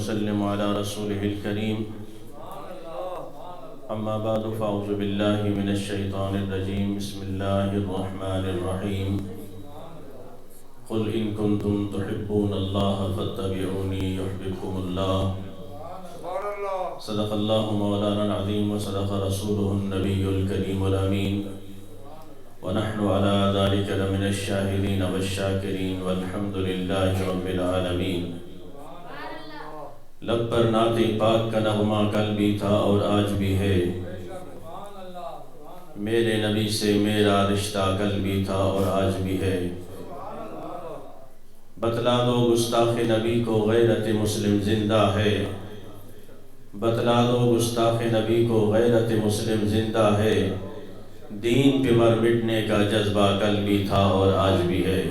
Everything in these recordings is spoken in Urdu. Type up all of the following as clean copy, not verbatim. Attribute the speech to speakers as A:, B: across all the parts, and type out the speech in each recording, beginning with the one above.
A: وسلم على رسوله الكريم أما بعد فأعوذ بالله من الشيطان الرجيم بسم الله الرحمن الرحيم قل إن كنتم تحبون الله فاتبعوني يحببكم الله صدق الله مولانا العظيم وصدق رسوله النبي الكريم الأمين ونحن على ذلك لمن الشاهدين والشاكرين والحمد لله رب العالمين۔ لب پر نعت پاک کا نغمہ کل بھی تھا اور آج بھی ہے، میرے نبی سے میرا رشتہ کل بھی تھا اور آج بھی ہے۔ بتلا دو گستاخ نبی کو غیرت مسلم زندہ ہے، بتلا دو گستاخ نبی کو غیرت مسلم زندہ ہے، دین پہ مر مٹنے کا جذبہ کل بھی تھا اور آج بھی ہے۔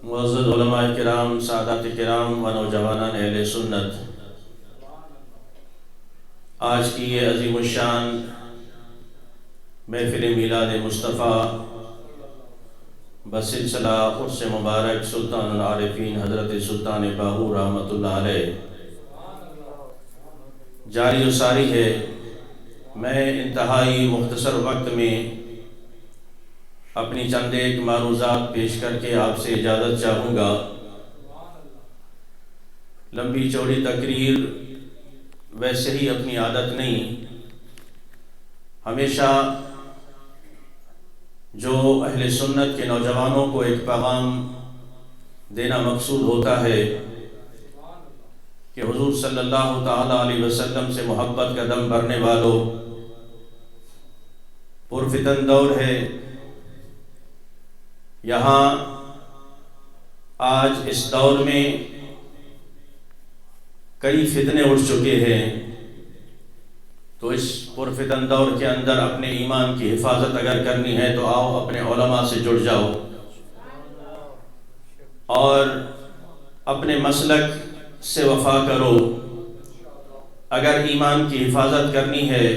A: معزز علماء کرام، سادات کرام و نوجوانان اہل سنت، آج کی یہ عظیم الشان محفل میلاد مصطفیٰ بسلسلہ عرس مبارک سلطان العارفین حضرت سلطان باہو رحمۃ اللہ علیہ جاری و ساری ہے۔ میں انتہائی مختصر وقت میں اپنی چند ایک معروضات پیش کر کے آپ سے اجازت چاہوں گا۔ لمبی چوڑی تقریر ویسے ہی اپنی عادت نہیں، ہمیشہ جو اہل سنت کے نوجوانوں کو ایک پیغام دینا مقصود ہوتا ہے کہ حضور صلی اللہ تعالیٰ علیہ وسلم سے محبت کا دم بھرنے والوں، پرفتن دور ہے، یہاں آج اس دور میں کئی فتنے اٹھ چکے ہیں، تو اس پرفتن دور کے اندر اپنے ایمان کی حفاظت اگر کرنی ہے تو آؤ اپنے علماء سے جڑ جاؤ اور اپنے مسلک سے وفا کرو۔ اگر ایمان کی حفاظت کرنی ہے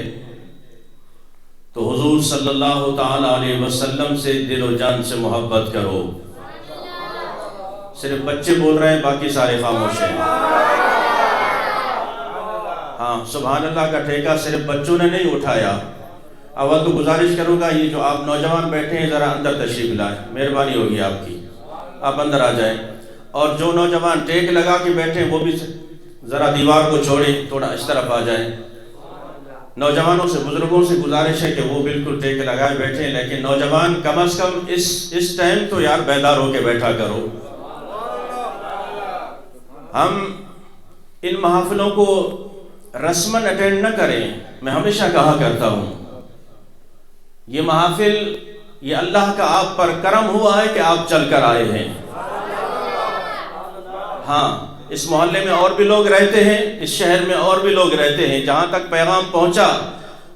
A: تو حضور صلی اللہ تعالیٰ علیہ وسلم سے دل و جان سے محبت کرو۔ صرف بچے بول رہے ہیں، باقی سارے خاموش ہیں۔ ہاں، سبحان اللہ کا ٹھیکہ صرف بچوں نے نہیں اٹھایا۔ اول تو گزارش کروں گا، یہ جو آپ نوجوان بیٹھے ہیں ذرا اندر تشریف لائیں، مہربانی ہوگی آپ کی، آپ اندر آ جائیں۔ اور جو نوجوان ٹیک لگا کے بیٹھے ہیں وہ بھی ذرا دیوار کو چھوڑیں، تھوڑا اس طرف آ جائیں۔ نوجوانوں سے، بزرگوں سے گزارش ہے کہ وہ بالکل ٹیک لگائے بیٹھے ہیں، لیکن نوجوان کم از کم اس ٹائم تو یار بیدار ہو کے بیٹھا کرو۔ ہم ان محافلوں کو رسماً اٹینڈ نہ کریں۔ میں ہمیشہ کہا کرتا ہوں، یہ محافل، یہ اللہ کا آپ پر کرم ہوا ہے کہ آپ چل کر آئے ہیں۔ ہاں، اس محلے میں اور بھی لوگ رہتے ہیں، اس شہر میں اور بھی لوگ رہتے ہیں، جہاں تک پیغام پہنچا،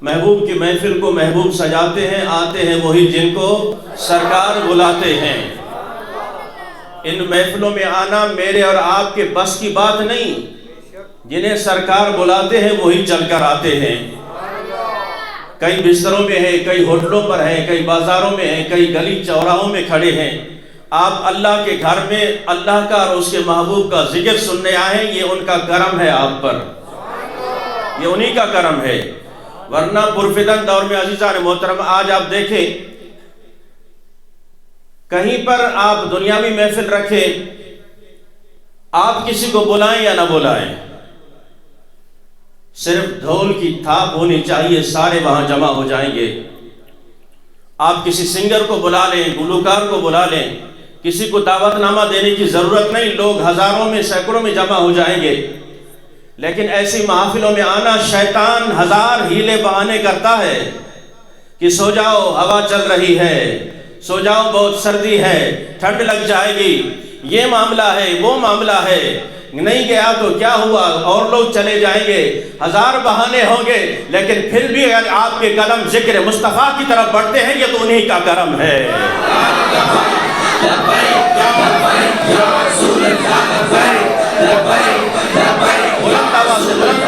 A: محبوب کی محفل کو محبوب سجاتے ہیں، آتے ہیں وہی جن کو سرکار بلاتے ہیں۔ ان محفلوں میں آنا میرے اور آپ کے بس کی بات نہیں، جنہیں سرکار بلاتے ہیں وہی چل کر آتے ہیں۔ کئی بستروں میں ہیں، کئی ہوٹلوں پر ہیں، کئی بازاروں میں ہیں، کئی گلی چوراہوں میں کھڑے ہیں۔ آپ اللہ کے گھر میں اللہ کا اور اس کے محبوب کا ذکر سننے آئے، یہ ان کا کرم ہے آپ پر، یہ انہی کا کرم ہے۔ ورنہ پرفتن دور میں عزیزان محترم، آج آپ دیکھیں کہیں پر آپ دنیاوی محفل رکھیں، آپ کسی کو بلائیں یا نہ بلائیں، صرف ڈھول کی تھاپ ہونی چاہیے، سارے وہاں جمع ہو جائیں گے۔ آپ کسی سنگر کو بلا لیں، گلوکار کو بلا لیں، کسی کو دعوت نامہ دینے کی ضرورت نہیں، لوگ ہزاروں میں سینکڑوں میں جمع ہو جائیں گے۔ لیکن ایسی محافلوں میں آنا، شیطان ہزار ہیلے بہانے کرتا ہے کہ سو جاؤ ہوا چل رہی ہے، سو جاؤ بہت سردی ہے، ٹھنڈ لگ جائے گی، یہ معاملہ ہے، وہ معاملہ ہے، نہیں گیا تو کیا ہوا، اور لوگ چلے جائیں گے، ہزار بہانے ہوں گے، لیکن پھر بھی اگر آپ کے قدم ذکر مصطفیٰ کی طرف بڑھتے ہیں، یہ تو انہی کا کرم ہے۔ بلند آواز سے ذکر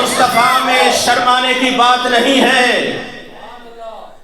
A: مصطفیٰ میں شرمانے کی بات نہیں ہے،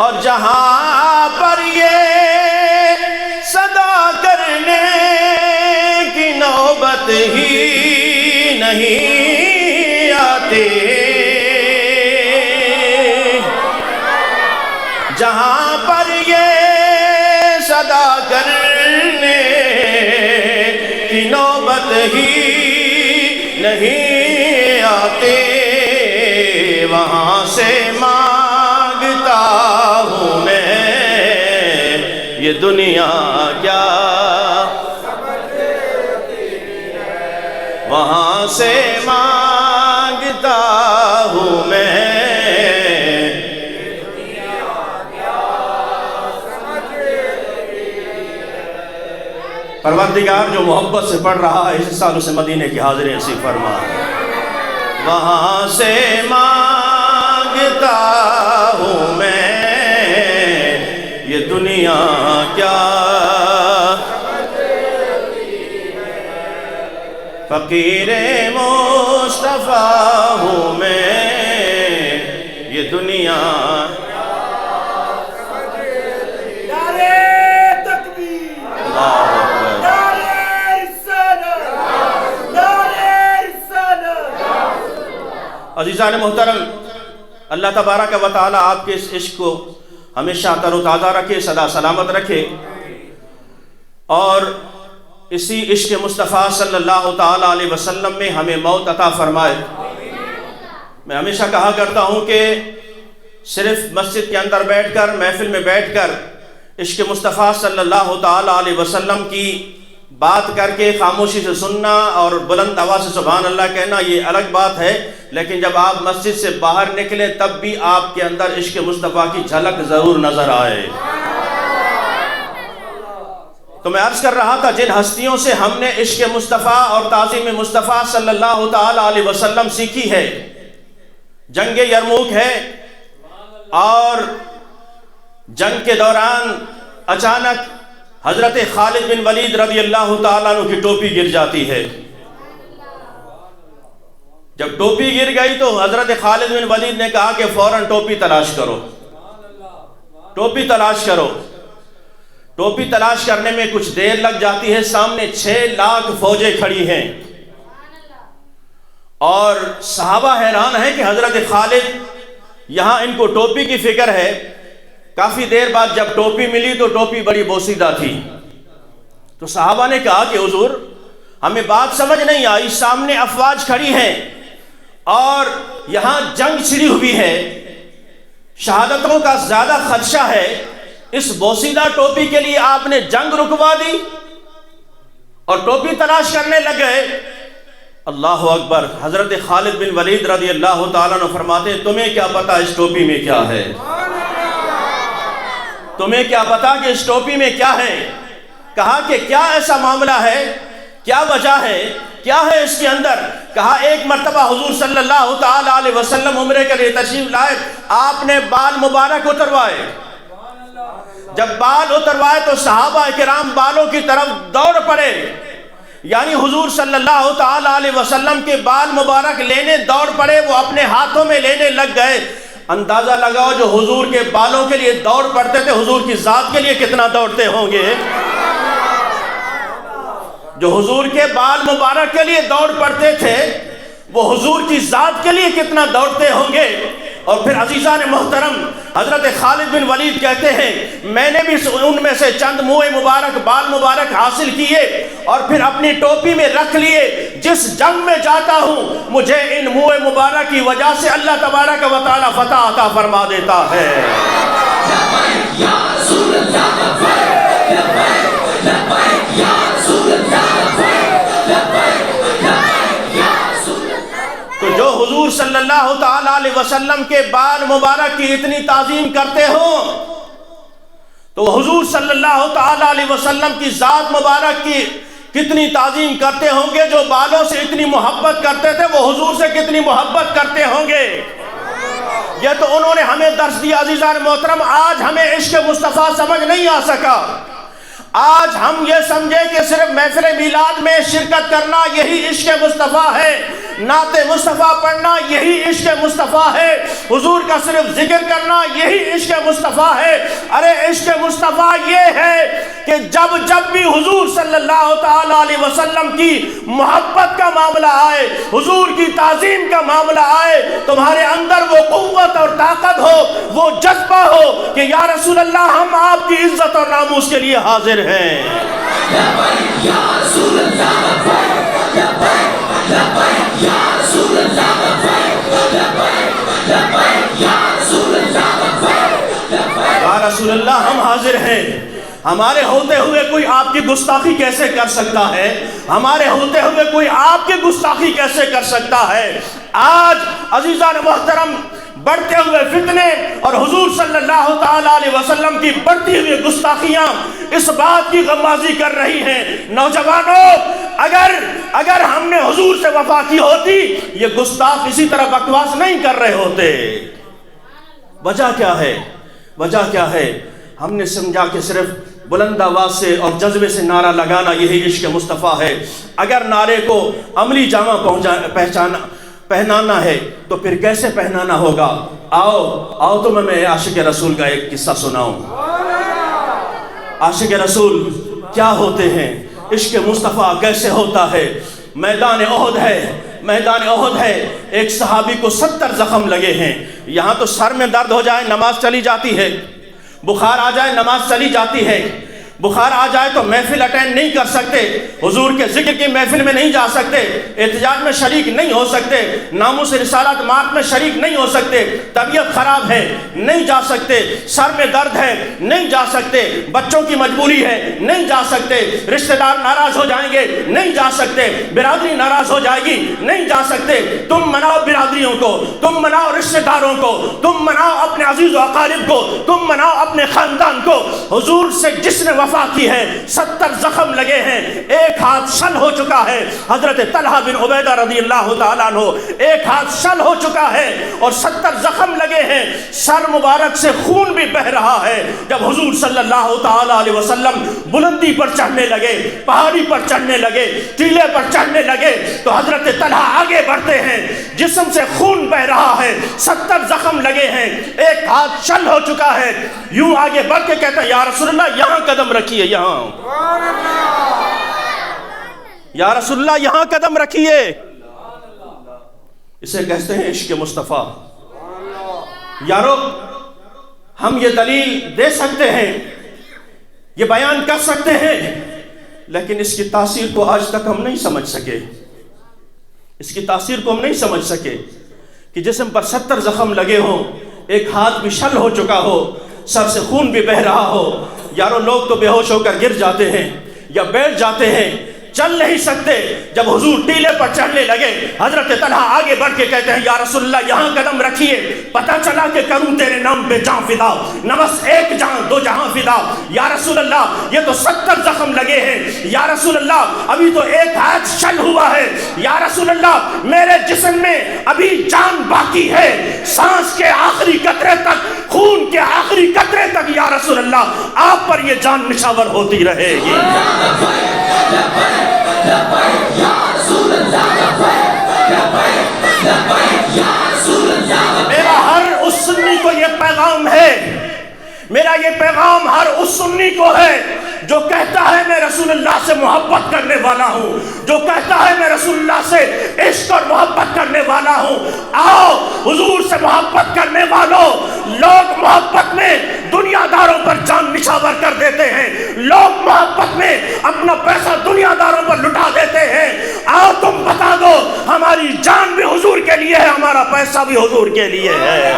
A: اور جہاں پر یہ صدا کرنے کی نوبت ہی نہیں آتی، جہاں پر یہ صدا کرنے کی نوبت ہی نہیں آتی، وہاں سے مانگتا ہوں میں یہ دنیا کیا، وہاں سے مانگتا ہوں میں پروردگار جو محبت سے پڑھ رہا ہے اس سال اسے مدینے کی حاضری نصیب فرما، وہاں سے مانگتا ہوں میں یہ دنیا کیا، فقیر مصطفیٰ ہوں میں یہ دنیا عزیزان محترم، اللہ تبارک و تعالی آپ کے اس عشق کو ہمیشہ تر و تازہ رکھے، سدا سلامت رکھے، اور اسی عشق مصطفیٰ صلی اللہ تعالی علیہ وسلم میں ہمیں موت عطا فرمائے۔ میں ہمیشہ کہا کرتا ہوں کہ صرف مسجد کے اندر بیٹھ کر، محفل میں بیٹھ کر عشق مصطفیٰ صلی اللہ تعالی علیہ وسلم کی بات کر کے خاموشی سے سننا اور بلند آواز سے سبحان اللہ کہنا یہ الگ بات ہے، لیکن جب آپ مسجد سے باہر نکلیں تب بھی آپ کے اندر عشق مصطفیٰ کی جھلک ضرور نظر آئے۔ تو میں عرض کر رہا تھا جن ہستیوں سے ہم نے عشق مصطفیٰ اور تعظیم مصطفیٰ صلی اللہ تعالی علیہ وسلم سیکھی ہے، جنگ یرموک ہے، اور جنگ کے دوران اچانک حضرت خالد بن ولید رضی اللہ تعالیٰ عنہ کی ٹوپی گر جاتی ہے۔ جب ٹوپی گر گئی تو حضرت خالد بن ولید نے کہا کہ فوراً ٹوپی تلاش کرو، ٹوپی تلاش کرو۔ ٹوپی تلاش کرنے میں کچھ دیر لگ جاتی ہے، سامنے 6 لاکھ فوجیں کھڑی ہیں، اور صحابہ حیران ہیں کہ حضرت خالد یہاں ان کو ٹوپی کی فکر ہے۔ کافی دیر بعد جب ٹوپی ملی تو ٹوپی بڑی بوسیدہ تھی، تو صحابہ نے کہا کہ حضور ہمیں بات سمجھ نہیں آئی، سامنے افواج کھڑی ہیں اور یہاں جنگ چھڑی ہوئی ہے، شہادتوں کا زیادہ خدشہ ہے، اس بوسیدہ ٹوپی کے لیے آپ نے جنگ رکوا دی اور ٹوپی تلاش کرنے لگ گئے۔ اللہ اکبر۔ حضرت خالد بن ولید رضی اللہ تعالیٰ عنہ فرماتے ہیں تمہیں کیا پتا اس ٹوپی میں کیا ہے، تمہیں کیا پتا کہ اس ٹوپی میں کیا ہے؟ کہا کہ کیا ایسا معاملہ ہے، کیا وجہ ہے، کیا ہے اس کے اندر؟ کہا ایک مرتبہ حضور صلی اللہ تعالی علیہ وسلم عمرے کے لیے تشریف لائے، آپ نے بال مبارک اتروائے، جب بال اتروائے تو صحابہ کرام بالوں کی طرف دوڑ پڑے، یعنی حضور صلی اللہ تعالی علیہ وسلم کے بال مبارک لینے دوڑ پڑے، وہ اپنے ہاتھوں میں لینے لگ گئے۔ اندازہ لگاؤ جو حضور کے بالوں کے لیے دوڑ پڑتے تھے حضور کی ذات کے لیے کتنا دوڑتے ہوں گے، جو حضور کے بال مبارک کے لیے دوڑ پڑتے تھے وہ حضور کی ذات کے لیے کتنا دوڑتے ہوں گے۔ اور پھر عزیزان محترم حضرت خالد بن ولید کہتے ہیں میں نے بھی ان میں سے چند منہ مبارک بال مبارک حاصل کیے اور پھر اپنی ٹوپی میں رکھ لیے، جس جنگ میں جاتا ہوں مجھے ان منہ مبارک کی وجہ سے اللہ تبارک و تعالی فتح عطا فرما دیتا ہے۔ تو جو حضور صلی اللہ تعالی علیہ وسلم کے بال مبارک کی اتنی تعظیم کرتے ہو تو حضور صلی اللہ تعالی علیہ وسلم کی ذات مبارک کی کتنی تعظیم کرتے ہوں گے، جو بالوں سے اتنی محبت کرتے تھے وہ حضور سے کتنی محبت کرتے ہوں گے۔ یہ تو انہوں نے ہمیں درس دیا عزیزان محترم۔ آج ہمیں عشق مصطفیٰ سمجھ نہیں آ سکا، آج ہم یہ سمجھے کہ صرف محفل میلاد میں شرکت کرنا یہی عشق مصطفیٰ ہے، نعت مصطفیٰ پڑھنا یہی عشق مصطفیٰ ہے، حضور کا صرف ذکر کرنا یہی عشق مصطفیٰ ہے۔ ارے عشق مصطفیٰ یہ ہے کہ جب بھی حضور صلی اللہ تعالیٰ علیہ وسلم کی محبت کا معاملہ آئے، حضور کی تعظیم کا معاملہ آئے، تمہارے اندر وہ قوت اور طاقت ہو، وہ جذبہ ہو کہ یا رسول اللہ ہم آپ کی عزت اور ناموس کے لیے حاضر ہیں۔ یا رسول اللہ ہم حاضر ہیں۔ ہمارے ہوتے ہوئے کوئی آپ کی گستاخی کیسے کر سکتا ہے؟ ہمارے ہوتے ہوئے کوئی آپ کی گستاخی کیسے کر سکتا ہے؟ آج عزیزان محترم بڑھتے ہوئے فتنے اور حضور صلی اللہ تعالیٰ علیہ وسلم کی بڑھتی ہوئی گستاخیاں اس بات کی غمازی کر رہی ہیں، نوجوانوں اگر ہم نے حضور سے وفا کی ہوتی یہ گستاخ اسی طرح بکواس نہیں کر رہے ہوتے۔ وجہ کیا ہے؟ وجہ کیا ہے؟ ہم نے سمجھا کہ صرف بلند آواز سے اور جذبے سے نعرہ لگانا یہی عشق مصطفیٰ ہے۔ اگر نعرے کو عملی جامہ پہنانا ہے تو پھر کیسے پہنانا ہوگا؟ آؤ تو میں عاشق رسول کا ایک قصہ سناؤں۔ عاشق رسول کیا ہوتے ہیں؟ عشق مصطفیٰ کیسے ہوتا ہے؟ میدان احد ہے، ایک صحابی کو 70 زخم لگے ہیں۔ یہاں تو سر میں درد ہو جائے نماز چلی جاتی ہے، بخار آ جائے نماز چلی جاتی ہے، بخار آ جائے تو محفل اٹینڈ نہیں کر سکتے، حضور کے ذکر کی محفل میں نہیں جا سکتے، احتجاج میں شریک نہیں ہو سکتے، ناموس رسالت مارچ میں شریک نہیں ہو سکتے، طبیعت خراب ہے نہیں جا سکتے، سر میں درد ہے نہیں جا سکتے، بچوں کی مجبوری ہے نہیں جا سکتے، رشتہ دار ناراض ہو جائیں گے نہیں جا سکتے، برادری ناراض ہو جائے گی نہیں جا سکتے۔ تم مناؤ برادریوں کو، تم مناؤ رشتہ داروں کو، تم مناؤ اپنے عزیز و اقارب کو، تم مناؤ اپنے خاندان کو۔ حضور سے جس نے وفا کی ہے 70 زخم لگے ہیں، ایک ہاتھ شل ہو چکا ہے، حضرت طلحہ بن عبیدہ رضی اللہ تعالیٰ عنہ ایک ہاتھ شل ہو چکا ہے اور 70 زخم لگے ہیں، سر مبارک سے خون بھی بہ رہا ہے۔ جب حضور صلی اللہ تعالیٰ علیہ وسلم بلندی پر چڑھنے لگے، پہاڑی پر چڑھنے لگے، ٹیلے پر چڑھنے لگے تو حضرت طلحہ آگے بڑھتے ہیں، جسم سے خون بہ رہا ہے، 70 زخم لگے ہیں، ایک ہاتھ شل ہو چکا ہے، یوں آگے بڑھ کے کہتا ہے یا رسول اللہ یہاں قدم رکھیے، یہاں یا رسول اللہ یہاں قدم رکھیے۔ اسے کہتے ہیں عشق مصطفیٰ۔ یارو ہم یہ دلیل دے سکتے ہیں، یہ بیان کر سکتے ہیں، لیکن اس کی تاثیر کو آج تک ہم نہیں سمجھ سکے، اس کی تاثیر کو ہم نہیں سمجھ سکے کہ جسم پر 70 زخم لگے ہوں، ایک ہاتھ بھی شل ہو چکا ہو، سر سے خون بھی بہ رہا ہو۔ یارو لوگ تو بے ہوش ہو کر گر جاتے ہیں یا بیٹھ جاتے ہیں، چل نہیں سکتے۔ جب حضور ٹیلے پر چڑھنے لگے حضرت طلحہ آگے بڑھ کے کہتے ہیں یا رسول اللہ یہاں قدم رکھیے، پتہ چلا کہ کروں تیرے نام پہ جان فدا، نفس ایک جان دو جہاں فدا۔ یا رسول اللہ یہ تو 70 زخم لگے ہیں، یا رسول اللہ ابھی تو ایک ہاتھ شل ہوا ہے، یا رسول اللہ میرے جسم میں ابھی جان باقی ہے، سانس کے آخری قطرے تک، خون کے آخری قطرے تک یا رسول اللہ آپ پر یہ جان نشاور ہوتی رہے گی۔ میرا ہر اس سنی کو یہ پیغام ہے، میرا یہ پیغام ہر اس سنی کو ہے جو کہتا ہے میں رسول اللہ سے محبت کرنے والا ہوں، جو کہتا ہے میں رسول اللہ سے عشق اور محبت کرنے والا ہوں۔ آؤ حضور سے محبت کرنے والوں، لوگ محبت میں دنیا داروں پر جان نچھاور کر دیتے ہیں، لوگ محبت میں اپنا پیسہ دنیا داروں پر لٹا دیتے ہیں۔ آؤ تم بتا دو ہماری جان بھی حضور کے لیے ہے، ہمارا پیسہ بھی حضور کے لیے ہے۔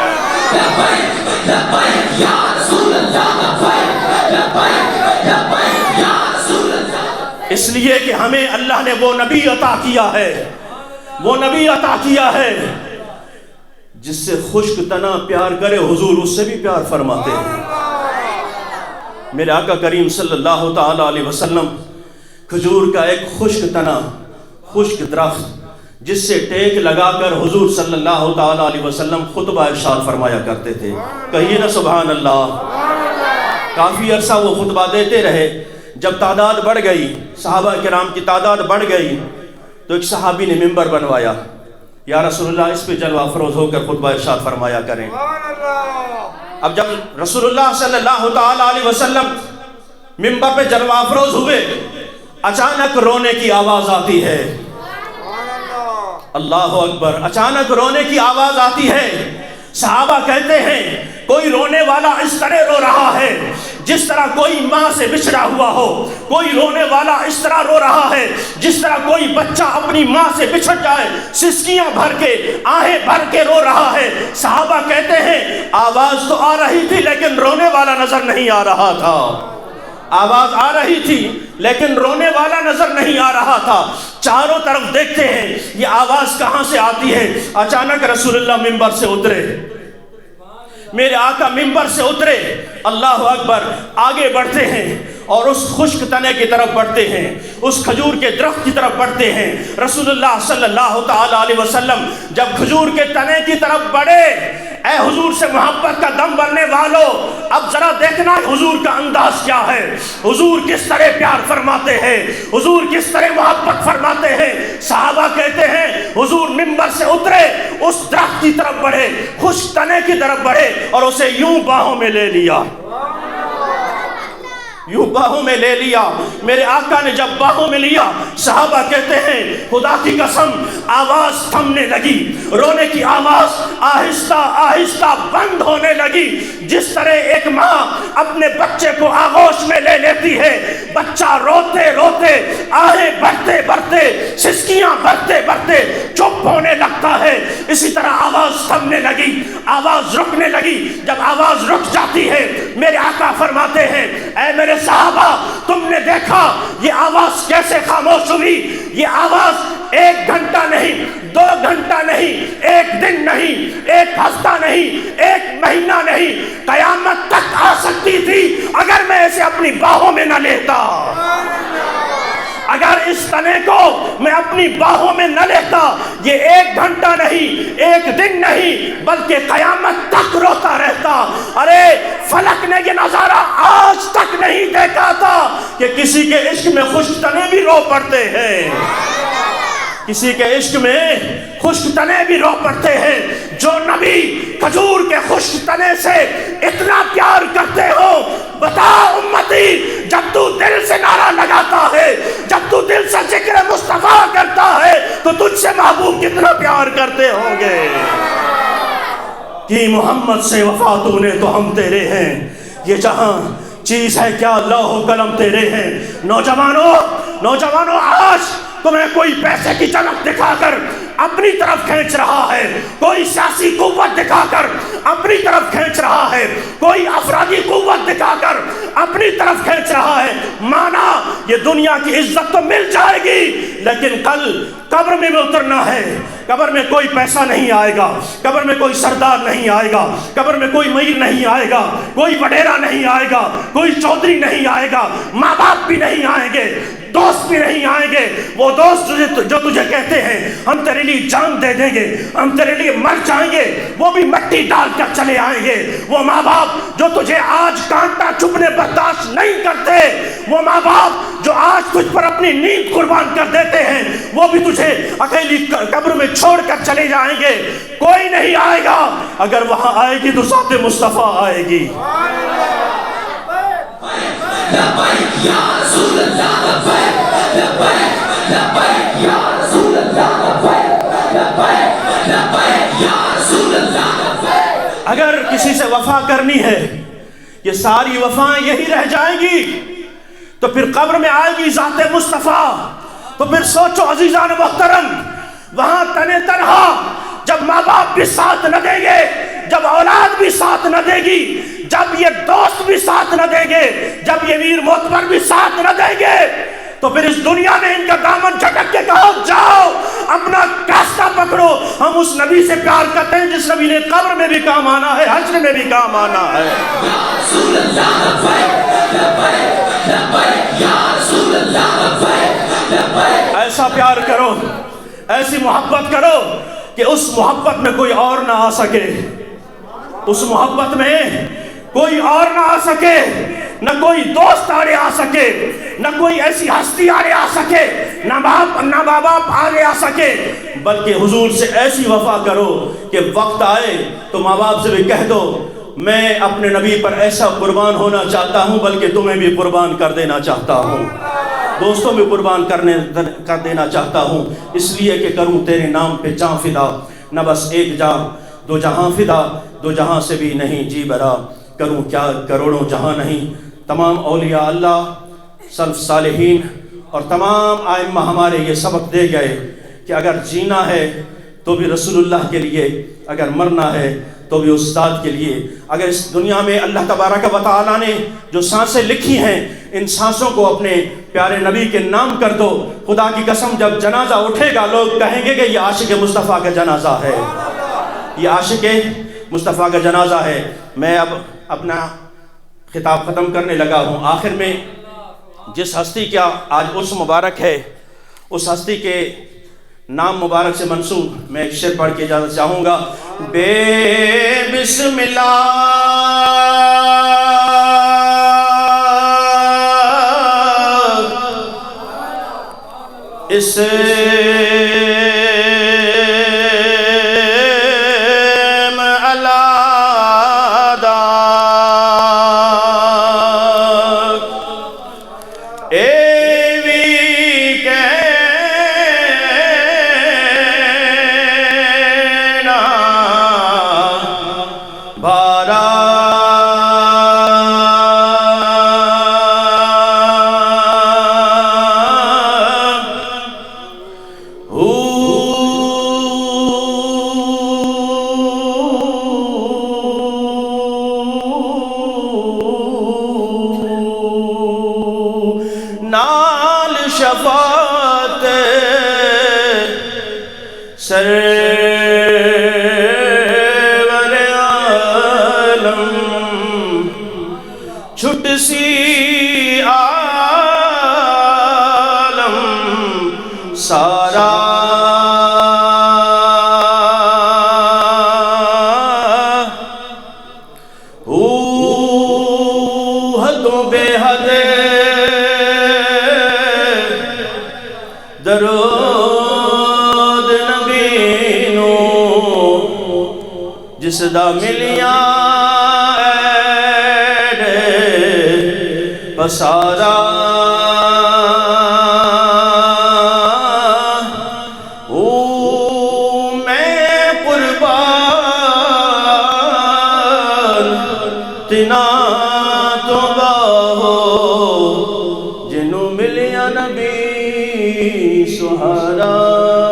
A: اس لیے کہ ہمیں اللہ نے وہ نبی عطا کیا ہے، وہ نبی عطا کیا ہے جس سے خشک تنا پیار کرے حضور اس سے بھی پیار فرماتے ہیں۔ میرے آقا کریم صلی اللہ تعالی علیہ وسلم کھجور کا ایک خشک تنا، خشک درخت جس سے ٹیک لگا کر حضور صلی اللہ تعالی علیہ وسلم خطبہ ارشاد فرمایا کرتے تھے۔ کہیے نا سبحان اللہ۔ کافی عرصہ وہ خطبہ دیتے رہے، جب تعداد بڑھ گئی، صحابہ کرام کی تعداد بڑھ گئی، تو ایک صحابی نے ممبر بنوایا، یا رسول اللہ اس پہ جلوہ افروز ہو کر خطبہ ارشاد فرمایا کریں۔ اب جب رسول اللہ صلی اللہ تعالی علیہ وسلم منبر پہ جلوہ افروز ہوئے، اچانک رونے کی آواز آتی ہے۔ اللہ اکبر، اچانک رونے کی آواز آتی ہے۔ صحابہ کہتے ہیں کوئی رونے والا اس طرح رو رہا ہے جس طرح کوئی ماں سے بچھڑا ہوا ہو، کوئی رونے والا اس طرح رو رہا ہے جس طرح کوئی بچہ اپنی ماں سے بچھڑ جائے، سسکیاں بھر کے، آہیں بھر کے رو رہا ہے۔ صحابہ کہتے ہیں آواز تو آ رہی تھی لیکن رونے والا نظر نہیں آ رہا تھا۔ آواز آ رہی تھی لیکن رونے والا نظر نہیں آ رہا تھا۔ چاروں طرف دیکھتے ہیں یہ آواز کہاں سے آتی ہے۔ اچانک رسول اللہ منبر سے اترے، میرے آقا منبر سے اترے، اللہ اکبر، آگے بڑھتے ہیں اور اس خشک تنے کی طرف بڑھتے ہیں، اس کھجور کے درخت کی طرف بڑھتے ہیں۔ رسول اللہ صلی اللہ تعالی علیہ وسلم جب کھجور کے تنے کی طرف بڑھے، اے حضور سے محبت کا دم بھرنے والوں، اب ذرا دیکھنا حضور کا انداز کیا ہے، حضور کس طرح پیار فرماتے ہیں، حضور کس طرح محبت فرماتے ہیں۔ صحابہ کہتے ہیں حضور منبر سے اترے، اس درخت کی طرف بڑھے، خشک تنے کی طرف بڑھے اور اسے یوں باہوں میں لے لیا، یوں باہوں میں لے لیا۔ میرے آقا نے جب باہوں میں لیا، صحابہ کہتے ہیں خدا کی قسم آواز تھمنے لگی، رونے کی آواز آہستہ آہستہ بند ہونے لگی۔ جس طرح ایک ماں اپنے بچے کو آغوش میں لے لیتی ہے، بچہ روتے روتے، آہیں بھرتے بھرتے، سسکیاں بھرتے بھرتے چپ ہونے لگتا ہے، اسی طرح آواز تھمنے لگی، آواز رکنے لگی۔ جب آواز رک جاتی ہے، میرے آقا فرماتے ہیں اے میرے صحابہ، تم نے دیکھا یہ آواز کیسے خاموش ہوئی؟ یہ آواز 1 گھنٹہ نہیں، 2 گھنٹہ نہیں، 1 دن نہیں، 1 ہفتہ نہیں، 1 مہینہ نہیں، قیامت تک آ سکتی تھی اگر میں اسے اپنی باہوں میں نہ لیتا، اگر اس تنے کو میں اپنی باہوں میں نہ لیتا۔ یہ 1 گھنٹہ نہیں، 1 دن نہیں، بلکہ قیامت تک روتا رہتا۔ ارے فلک نے یہ نظارہ آج تک نہیں دیکھا تھا کہ کسی کے عشق میں خشک تنے بھی رو پڑتے ہیں، کسی کے عشق میں خشک تنے بھی رو پڑتے ہیں۔ جو نبی کھجور کے خشک تنے سے اتنا پیار کرتے ہو، بتا امتی، جب تو دل سے نعرہ لگاتا ہے، جب تو دل سے ذکر مصطفیٰ کرتا ہے، تو تجھ سے محبوب کتنا پیار کرتے ہوں گے۔ کہ محمد سے وفا تو نے تو ہم تیرے ہیں، یہ جہاں چیز ہے کیا لوح و قلم تیرے ہیں۔ نوجوانوں، آج تمہیں کوئی پیسے کی چمک دکھا کر اپنی طرف کھینچ رہا ہے، کوئی سیاسی قوت دکھا کر اپنی طرف کھینچ رہا ہے، کوئی افرادی قوت دکھا کر اپنی طرف کھینچ رہا ہے۔ مانا یہ دنیا کی عزت تو مل جائے گی لیکن کل قبر میں اترنا ہے، قبر میں کوئی پیسہ نہیں آئے گا، قبر میں کوئی سردار نہیں آئے گا، قبر میں کوئی میر نہیں آئے گا، کوئی وڈیرا نہیں آئے گا، کوئی چودھری نہیں آئے گا، ماں باپ بھی نہیں آئیں گے، دوست بھی نہیں آئیں گے۔ وہ دوست جو تجھے کہتے ہیں ہم تیرے لیے جان دے دیں گے، ہم تیرے لیے مر جائیں گے، وہ بھی مٹی ڈال کر چلے آئیں گے۔ وہ ماں باپ جو تجھے آج کانٹا چبھنے برداشت نہیں کرتے، وہ ماں باپ جو آج تجھ پر اپنی نیند قربان کر دیتے ہیں، وہ بھی تجھے اکیلی قبر میں چھوڑ کر چلے جائیں گے۔ کوئی نہیں آئے گا، اگر وہاں آئے گی تو ذات مصطفیٰ آئے گی۔
B: لبیک یا رسول اللہ، لبیک لبیک لبیک یا رسول اللہ، لبیک لبیک لبیک یا رسول اللہ، لبیک۔
A: اگر کسی سے وفا کرنی ہے، یہ ساری وفائیں یہی رہ جائیں گی، تو پھر قبر میں آئے گی ذات مصطفیٰ۔ تو پھر سوچو عزیزان محترم، وہاں تنے تنہا، جب ماں باپ بھی ساتھ نہ دیں گے، جب اولاد بھی ساتھ نہ دے گی، جب یہ دوست بھی ساتھ نہ دیں گے، جب یہ ویر معتبر بھی ساتھ نہ دیں گے، تو پھر اس دنیا نے ان کا دامن جھٹک کے کہا جاؤ اپنا راستہ پکڑو۔ ہم اس نبی سے پیار کرتے ہیں جس نبی نے قبر میں بھی کام آنا ہے، حشر میں بھی کام آنا ہے۔
B: یا رسول اللہ، لبیک لبیک لبیک یا رسول اللہ، لبیک لبیک۔
A: ایسا پیار کرو، ایسی محبت کرو کہ اس محبت میں کوئی اور نہ آ سکے، اس محبت میں کوئی اور نہ آ سکے۔ نہ کوئی دوست آڑے آ سکے، نہ کوئی ایسی ہستی آڑے آ سکے، نہ باپ نہ ماں باپ آگے آ سکے، بلکہ حضور سے ایسی وفا کرو کہ وقت آئے تو ماں باپ سے بھی کہہ دو میں اپنے نبی پر ایسا قربان ہونا چاہتا ہوں بلکہ تمہیں بھی قربان کر دینا چاہتا ہوں، دوستوں میں قربان کر دینا چاہتا ہوں، اس لیے کہ کروں تیرے نام پہ جاں فدا، نہ بس ایک جاں دو جہاں فدا، دو جہاں سے بھی نہیں جی برا، کروں کیا کروڑوں جہاں نہیں۔ تمام اولیاء اللہ، سلف صالحین اور تمام ائمہ ہمارے یہ سبق دے گئے کہ اگر جینا ہے تو بھی رسول اللہ کے لیے، اگر مرنا ہے تو بھی استاد کے لیے۔ اگر اس دنیا میں اللہ تبارک و تعالیٰ نے جو سانسیں لکھی ہیں ان سانسوں کو اپنے پیارے نبی کے نام کر دو، خدا کی قسم جب جنازہ اٹھے گا لوگ کہیں گے کہ یہ عاشق مصطفیٰ کا جنازہ ہے، یہ عاشق مصطفیٰ کا جنازہ ہے۔ میں اب اپنا خطاب ختم کرنے لگا ہوں۔ آخر میں جس ہستی کا آج عرس مبارک ہے اس ہستی کے نام مبارک سے منسوب میں ایک شعر پڑھ کے اجازت چاہوں گا۔ بے بسم اللہ اس نال شفاعت سرور عالم چھٹ سی عالم سارا حدوں بے حد درود نبی نو جس دا ملیاں ایڈے پسارا میں قربان تنا تو باہو جنوں ملیاں نبی سہارا۔